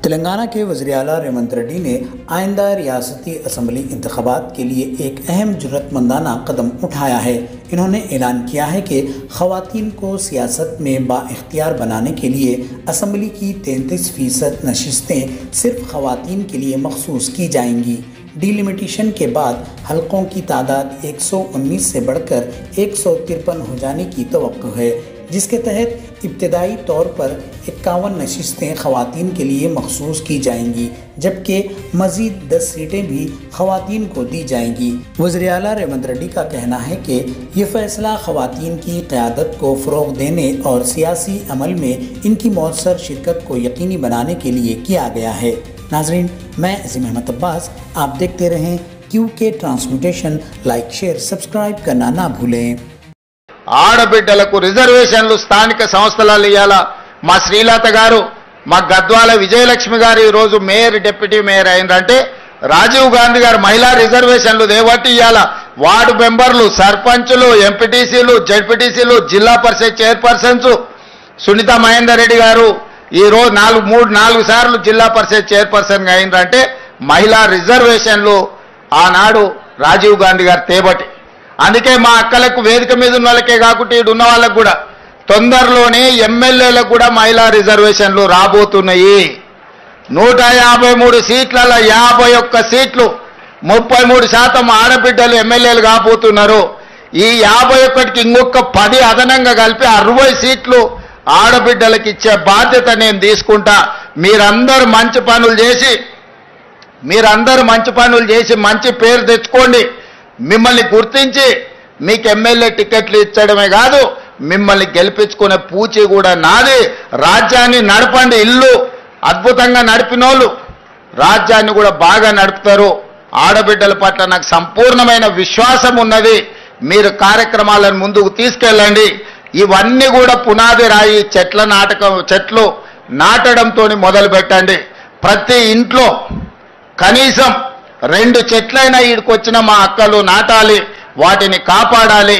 तेलंगाना के वज़ीर आला रेवंत रेड्डी ने आइंदा रियासती असम्बली इंतखाबात के लिए एक अहम जुर्रतमंदाना कदम उठाया है। इन्होंने ऐलान किया है कि ख़वातीन को सियासत में बाइख्तियार बनाने के लिए असम्बली की 33% नशिस्तें सिर्फ ख़वातीन के लिए मखसूस की जाएंगी। डिलिमिटेशन के बाद हलकों की तादाद 119 से बढ़कर 153 हो जाने की तवक्को है, जिसके तहत इब्तदाई तौर पर 51 नशिस्तें ख़वातीन के लिए मखसूस की जाएंगी, जबकि मज़ीद 10 सीटें भी ख़वातीन को दी जाएंगी। वज़ीर आला रेवंत रेड्डी का कहना है कि ये फ़ैसला ख़वातीन की क़यादत को फ़रोग़ देने और सियासी अमल में इनकी मौसर शिरकत को यकीनी बनाने के लिए किया गया है। नाज़रीन, मैं अज़ीम अहमद अब्बास, आप देखते रहें QK transmutation. Like, share, subscribe करना ना भूलें। ఆడబిడ్డలకు రిజర్వేషన్లు స్థానిక సంస్థలలో ఇయ్యాల మా శ్రీలత గారు మా గద్వాల విజయలక్ష్మి గారు ఈ రోజు మేయర్ డిప్యూటీ మేయర్ అయిందంటే రాజీవ్ గాంధీ గారు మహిళా రిజర్వేషన్లు దేవట్టి ఇయ్యాల వార్డు మెంబర్లు సర్పంచులు ఎంపీటీసీలు జెడ్పీటీసీలు జిల్లా పరిషత్ చైర్పర్సన్స్ సునీత మహేందర్ రెడ్డి గారు ఈ రోజు 4 సార్లు జిల్లా పరిషత్ చైర్పర్సన్ గా అయిందంటే మహిళా రిజర్వేషన్లు ఆనాడు రాజీవ్ గాంధీ గారు తేబట్టి అందుకే మా అక్కలకు వేదిక మీద ఉన్న వాళ్ళకే కాకుండా ఇటు ఉన్న వాళ్ళకు కూడా తొందరలోనే ఎమ్మెల్యేలకు కూడా మహిళా రిజర్వేషన్లు రాబోతున్నాయి। 153 సీట్లలో 51 సీట్లు 33% ఆడబిడ్డలు ఎమ్మెల్యేలు కాబోతున్నారు। ఈ 51కి ఇంకొక 10 అదనంగా కలిపి 60 సీట్లు ఆడబిడ్డలకు ఇచ్చే బాధ్యత నేను తీసుకుంటా। మీరందరూ మంచి పనులు చేసి మంచి పేరు తెచ్చుకోండి। మిమ్మల్ని గుర్తించి మీకు ఎమ్మెల్యే టికెట్లు ఇచ్చడమే కాదు, మిమ్మల్ని గెలిపించుకునే పూచి కూడా నాది। రాజ్యాన్ని నడపండి। ఇల్లు అద్భుతంగా నడిపినోళ్ళు రాజ్యాన్ని కూడా బాగా నడుపుతారు। ఆడబిడ్డల పట్ల నాకు సంపూర్ణమైన విశ్వాసం ఉన్నది। మీరు కార్యక్రమాలను ముందుకు తీసుకెళ్ళండి। ఇవన్నీ కూడా పునాది రాయి చెట్లు నాటడంతో మొదలు పెట్టండి। ప్రతి ఇంట్లో కనీసం 2 చెట్లైనా ఈడికొచ్చిన మా అక్కలు నాటాలి, వాటిని కాపాడాలి।